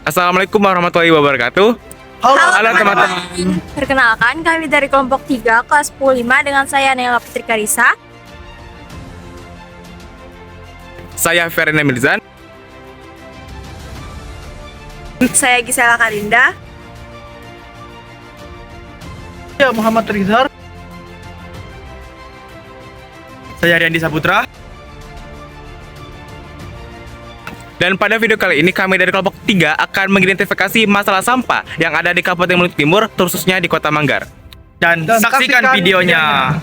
Assalamualaikum warahmatullahi wabarakatuh. Halo teman-teman. Perkenalkan, kami dari kelompok 3 kelas 10-5 dengan saya Nela Putri Karisa. Saya Ferina Mirzan. Saya Gisela Karinda. Ya, Muhammad Rizar. Saya Riandi Saputra. Dan pada video kali ini kami dari kelompok 3 akan mengidentifikasi masalah sampah yang ada di Kabupaten Maluku Timur, khususnya di Kota Manggar. Dan saksikan videonya.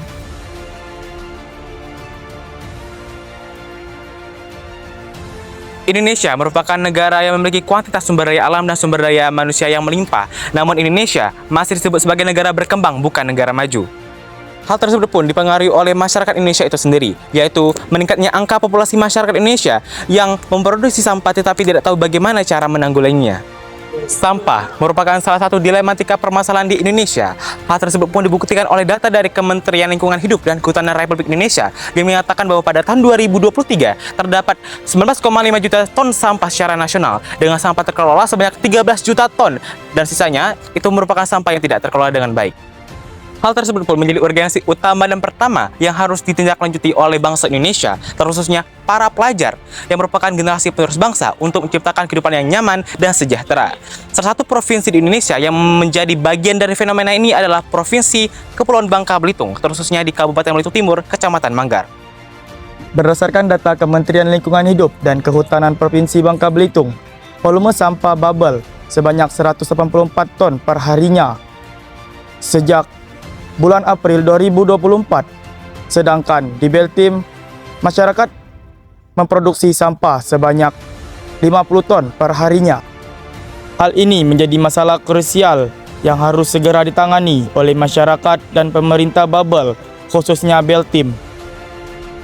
Indonesia merupakan negara yang memiliki kuantitas sumber daya alam dan sumber daya manusia yang melimpah. Namun Indonesia masih disebut sebagai negara berkembang, bukan negara maju. Hal tersebut pun dipengaruhi oleh masyarakat Indonesia itu sendiri, yaitu meningkatnya angka populasi masyarakat Indonesia yang memproduksi sampah tetapi tidak tahu bagaimana cara menanggulanginya. Sampah merupakan salah satu dilematika permasalahan di Indonesia. Hal tersebut pun dibuktikan oleh data dari Kementerian Lingkungan Hidup dan Kehutanan Republik Indonesia yang menyatakan bahwa pada tahun 2023 terdapat 19,5 juta ton sampah secara nasional dengan sampah terkelola sebanyak 13 juta ton dan sisanya itu merupakan sampah yang tidak terkelola dengan baik. Hal tersebut pun menjadi urgensi utama dan pertama yang harus ditindaklanjuti oleh bangsa Indonesia, terkhususnya para pelajar yang merupakan generasi penerus bangsa untuk menciptakan kehidupan yang nyaman dan sejahtera. Salah satu provinsi di Indonesia yang menjadi bagian dari fenomena ini adalah Provinsi Kepulauan Bangka Belitung, terkhususnya di Kabupaten Maluku Timur, Kecamatan Manggar. Berdasarkan data Kementerian Lingkungan Hidup dan Kehutanan Provinsi Bangka Belitung, volume sampah bubble sebanyak 184 ton per harinya sejak bulan April 2024. Sedangkan di Beltim, masyarakat memproduksi sampah sebanyak 50 ton per harinya. Hal ini menjadi masalah krusial yang harus segera ditangani oleh masyarakat dan pemerintah Babel, khususnya Beltim.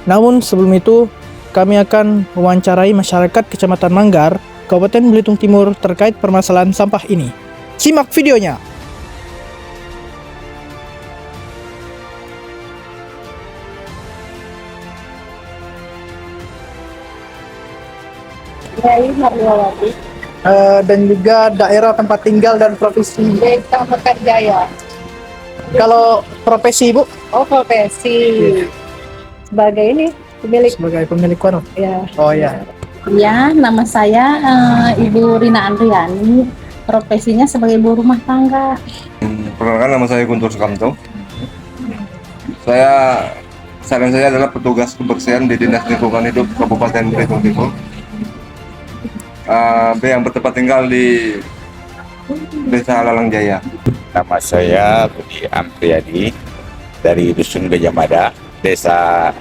Namun sebelum itu, kami akan mewawancarai masyarakat Kecamatan Manggar, Kabupaten Belitung Timur terkait permasalahan sampah ini. Simak videonya. Dan juga daerah tempat tinggal dan profesi. Desa Mekarjaya. Kalau profesi Ibu? Oh, profesi. Sebagai ini pemilik. Sebagai pemilik warung. Ya. Oh ya. Ya, nama saya Ibu Rina Andriani. Profesinya sebagai ibu rumah tangga. Perkenalkan, nama saya Guntur Sukamto. Seharian saya adalah petugas kebersihan di Dinas Lingkungan Hidup Kabupaten Belitung Timur. Yang bertempat tinggal di Desa Lalang Jaya. Nama saya Budi Ampriadi dari Dusun Gajah Mada, Desa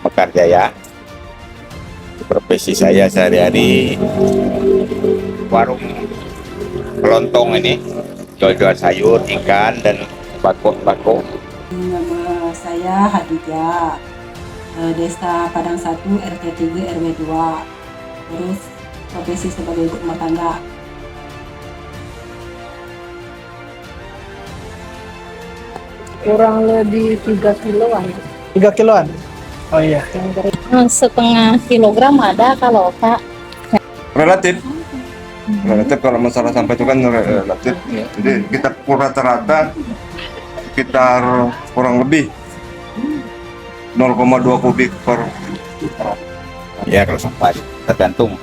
Mekarjaya. Profesi saya sehari-hari warung kelontong ini, jual-jual sayur, ikan, dan bako-bako. Nama saya Hadijah, Desa Padang 1, RT 3, RW 2. Terus profesi sebagai ibu rumah tangga. Kurang lebih 3 kiloan. 3 kiloan? Oh iya. Setengah kilogram ada kalau Kak. Relatif kalau masalah sampah itu kan relatif. Jadi kita rata-rata sekitar kurang lebih 0,2 kubik per. Ya, kalau sampah tergantung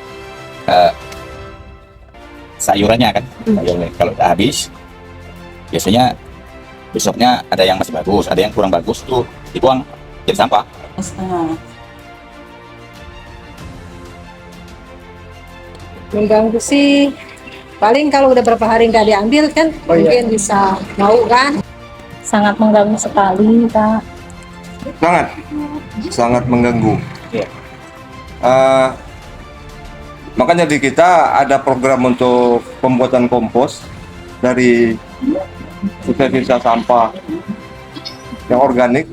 sayurannya kan. Sayurnya kalau udah habis, biasanya besoknya ada yang masih bagus, ada yang kurang bagus, tuh dibuang jadi sampah. Setengah. Mengganggu sih. Paling kalau udah berapa hari nggak diambil kan, mungkin bisa mau kan. Sangat mengganggu sekali, Kak. Sangat mengganggu. Iya. Makanya di kita ada program untuk pembuatan kompos dari sisa-sisa sampah yang organik.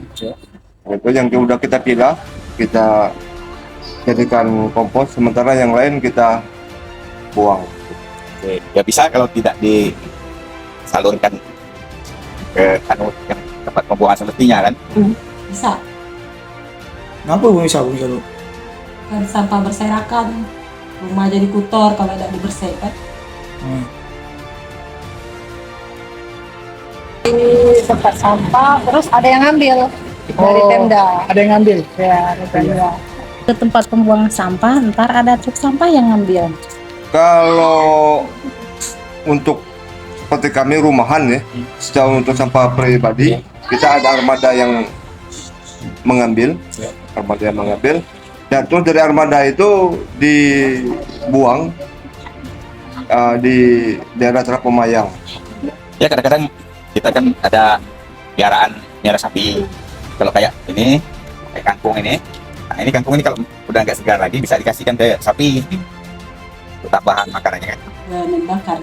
Itu yang sudah kita pilah, kita jadikan kompos, sementara yang lain kita buang. Oke, ya bisa kalau tidak disalurkan ke yang tempat pembuangan semestinya kan. Bisa. Kenapa bisa Bu? Kan sampah berserakan, rumah jadi kotor kalau tidak dibersihkan. Di tempat sampah, terus ada yang ngambil dari Pemda. Ada yang ngambil. Ya, dari Pemda. Ke tempat pembuangan sampah, ntar ada truk sampah yang ngambil. Kalau untuk seperti kami rumahan ya, secara untuk sampah pribadi, kita ada armada yang mengambil, dan terus dari armada itu dibuang di daerah Trapomayang. Ya kadang-kadang kita kan ada piaraan miara sapi. Kalau kayak ini, kayak kangkung ini, nah ini kangkung ini kalau udah nggak segar lagi bisa dikasihkan ke sapi untuk tambahan makanannya kan. Membakar.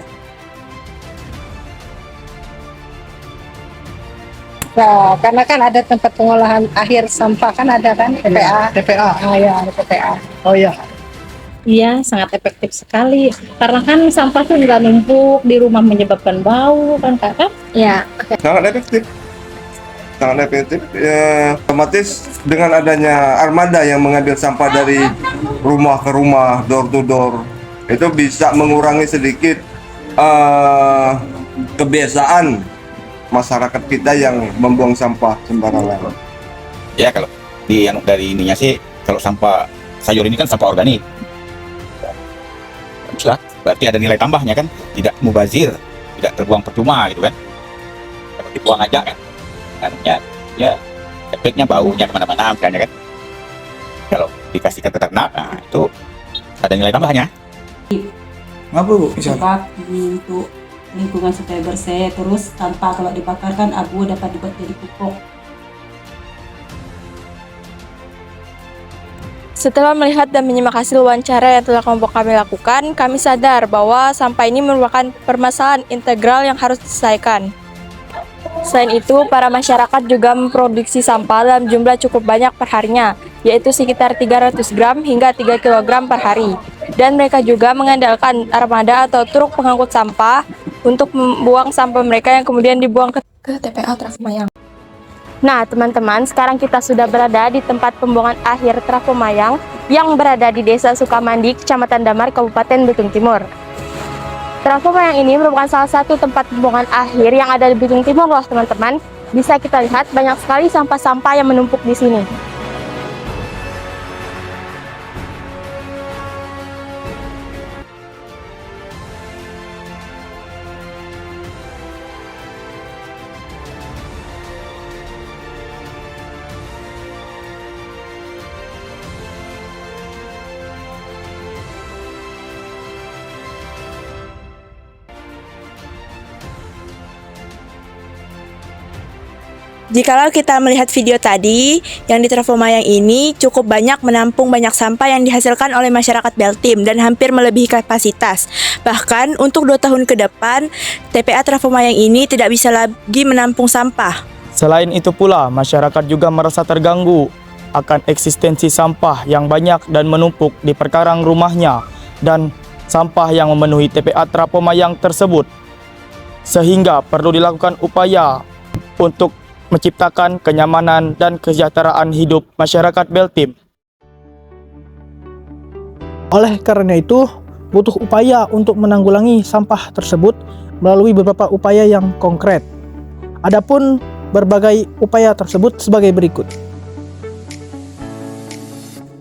Nah, karena kan ada tempat pengolahan akhir sampah kan ada kan TPA. TPA. Ah ya, ada TPA. Oh iya. Iya, sangat efektif sekali. Karena kan sampah tuh nggak numpuk di rumah menyebabkan bau kan Kak? Ya, Sangat efektif. Ya, otomatis dengan adanya armada yang mengambil sampah dari rumah ke rumah, door to door, itu bisa mengurangi sedikit kebiasaan masyarakat kita yang membuang sampah sembarangan. Ya kalau dari ininya sih, kalau sampah sayur ini kan sampah organik. Baguslah, berarti ada nilai tambahnya kan, tidak mubazir, tidak terbuang percuma gitu kan. Kalau dibuang aja kan, ya efeknya baunya kemana-mana misalnya kan. Kalau dikasihkan ke ternak, nah itu ada nilai tambahnya. Apa Bu? Sebab untuk lingkungan supaya bersih, terus tanpa kalau dibakar kan abu dapat dibuat jadi pupuk. setelah melihat dan menyimak hasil wawancara yang telah kelompok kami lakukan, kami sadar bahwa sampah ini merupakan permasalahan integral yang harus diselesaikan. Selain itu, para masyarakat juga memproduksi sampah dalam jumlah cukup banyak perharinya, yaitu sekitar 300 gram hingga 3 kg per hari. Dan mereka juga mengandalkan armada atau truk pengangkut sampah untuk membuang sampah mereka yang kemudian dibuang ke TPA Trapomayang. Nah, teman-teman, sekarang kita sudah berada di tempat pembuangan akhir Trapomayang yang berada di Desa Sukamandi, Kecamatan Damar, Kabupaten Belitung Timur. Trapomayang ini merupakan salah satu tempat pembuangan akhir yang ada di Belitung Timur loh, teman-teman. Bisa kita lihat banyak sekali sampah-sampah yang menumpuk di sini. Jikalau kita melihat video tadi, yang di Trapomayang ini cukup banyak menampung banyak sampah yang dihasilkan oleh masyarakat Beltim dan hampir melebihi kapasitas. Bahkan untuk 2 tahun ke depan, TPA Trapomayang ini tidak bisa lagi menampung sampah. Selain itu pula, masyarakat juga merasa terganggu akan eksistensi sampah yang banyak dan menumpuk di perkarang rumahnya dan sampah yang memenuhi TPA Trapomayang tersebut. Sehingga perlu dilakukan upaya untuk menciptakan kenyamanan dan kesejahteraan hidup masyarakat Beltim. Oleh karena itu, butuh upaya untuk menanggulangi sampah tersebut melalui beberapa upaya yang konkret. Adapun berbagai upaya tersebut sebagai berikut.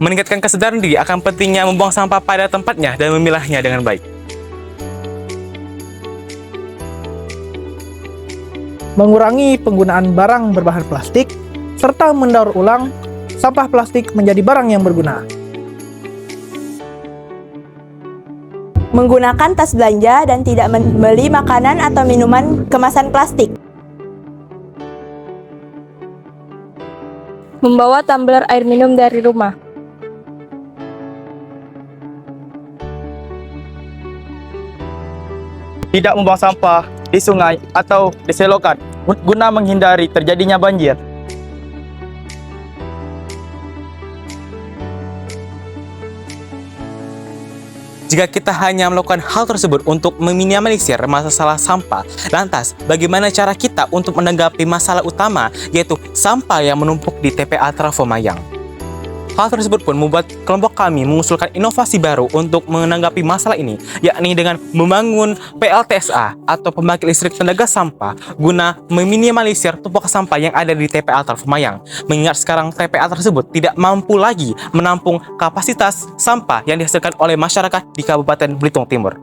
Meningkatkan kesadaran diri akan pentingnya membuang sampah pada tempatnya dan memilahnya dengan baik. Mengurangi penggunaan barang berbahan plastik, serta mendaur ulang sampah plastik menjadi barang yang berguna. Menggunakan tas belanja dan tidak membeli makanan atau minuman kemasan plastik. Membawa tumbler air minum dari rumah. Tidak membuang sampah di sungai atau di selokan guna menghindari terjadinya banjir. Jika kita hanya melakukan hal tersebut untuk meminimalisir masalah sampah, lantas bagaimana cara kita untuk menanggapi masalah utama, yaitu sampah yang menumpuk di TPA Trapomayang? Hal tersebut pun membuat kelompok kami mengusulkan inovasi baru untuk menanggapi masalah ini, yakni dengan membangun PLTSA atau pembangkit listrik tenaga sampah guna meminimalisir tumpukan sampah yang ada di TPA Altarfumayang. Mengingat sekarang TPA tersebut tidak mampu lagi menampung kapasitas sampah yang dihasilkan oleh masyarakat di Kabupaten Belitung Timur.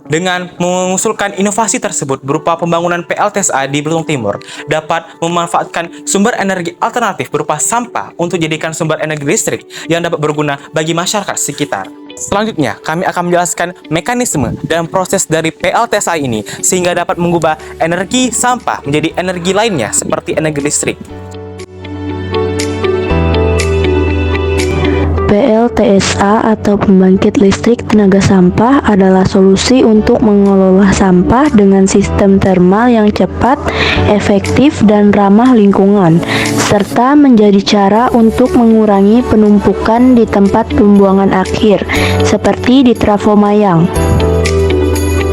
Dengan mengusulkan inovasi tersebut berupa pembangunan PLTSA di Belitung Timur dapat memanfaatkan sumber energi alternatif berupa sampah untuk dijadikan sumber energi listrik yang dapat berguna bagi masyarakat sekitar. Selanjutnya, kami akan menjelaskan mekanisme dan proses dari PLTSA ini sehingga dapat mengubah energi sampah menjadi energi lainnya seperti energi listrik. PLTSA atau pembangkit listrik tenaga sampah adalah solusi untuk mengelola sampah dengan sistem termal yang cepat, efektif, dan ramah lingkungan, serta menjadi cara untuk mengurangi penumpukan di tempat pembuangan akhir, seperti di Trafomayang.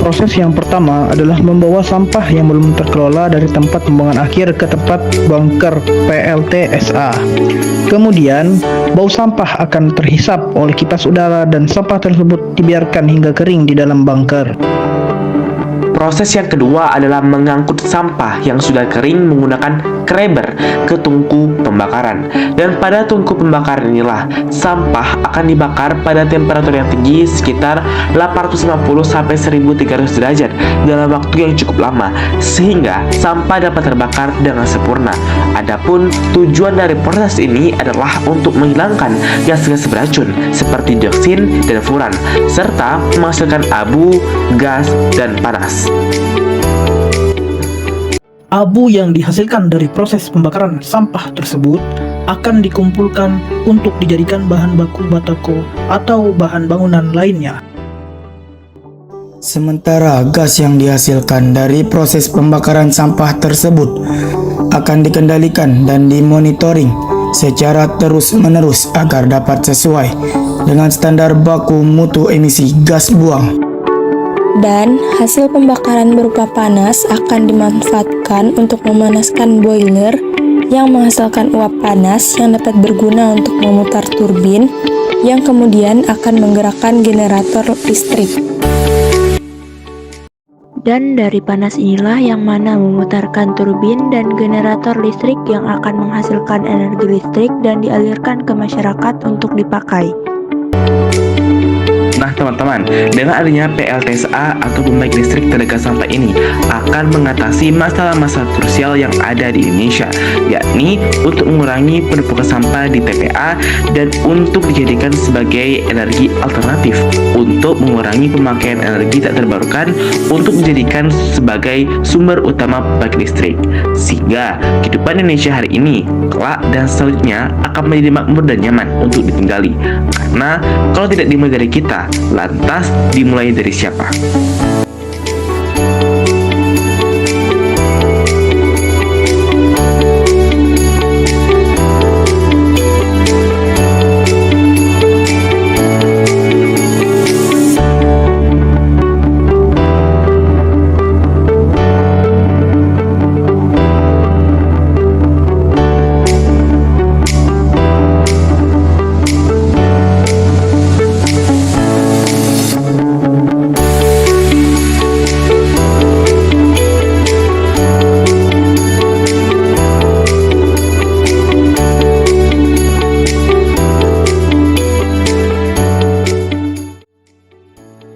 Proses yang pertama adalah membawa sampah yang belum terkelola dari tempat pembuangan akhir ke tempat bunker PLTSA. Kemudian, bau sampah akan terhisap oleh kipas udara dan sampah tersebut dibiarkan hingga kering di dalam bunker. Proses yang kedua adalah mengangkut sampah yang sudah kering menggunakan scrubber ke tungku pembakaran. Dan pada tungku pembakaran inilah sampah akan dibakar pada temperatur yang tinggi sekitar 850-1300 derajat dalam waktu yang cukup lama sehingga sampah dapat terbakar dengan sempurna. Adapun tujuan dari proses ini adalah untuk menghilangkan gas-gas beracun seperti dioksin dan furan serta menghasilkan abu, gas, dan panas. Abu yang dihasilkan dari proses pembakaran sampah tersebut akan dikumpulkan untuk dijadikan bahan baku batako atau bahan bangunan lainnya. Sementara gas yang dihasilkan dari proses pembakaran sampah tersebut akan dikendalikan dan dimonitoring secara terus-menerus agar dapat sesuai dengan standar baku mutu emisi gas buang. Dan hasil pembakaran berupa panas akan dimanfaatkan untuk memanaskan boiler yang menghasilkan uap panas yang dapat berguna untuk memutar turbin yang kemudian akan menggerakkan generator listrik. Dan dari panas inilah yang mana memutarkan turbin dan generator listrik yang akan menghasilkan energi listrik dan dialirkan ke masyarakat untuk dipakai. Nah teman-teman, dengan adanya PLTSA atau pembangkit listrik tenaga sampah ini akan mengatasi masalah-masalah krusial yang ada di Indonesia, yakni untuk mengurangi penumpukan sampah di TPA dan untuk dijadikan sebagai energi alternatif untuk mengurangi pemakaian energi tak terbarukan untuk dijadikan sebagai sumber utama pembangkit listrik, sehingga kehidupan Indonesia hari ini, kelak dan selanjutnya akan menjadi makmur dan nyaman untuk ditinggali. Karena kalau tidak dimulai dari kita, lantas dimulai dari siapa?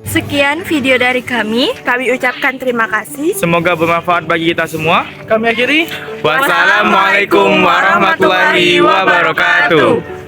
Sekian video dari kami ucapkan terima kasih. Semoga bermanfaat bagi kita semua. Kami akhiri. Wassalamualaikum warahmatullahi wabarakatuh.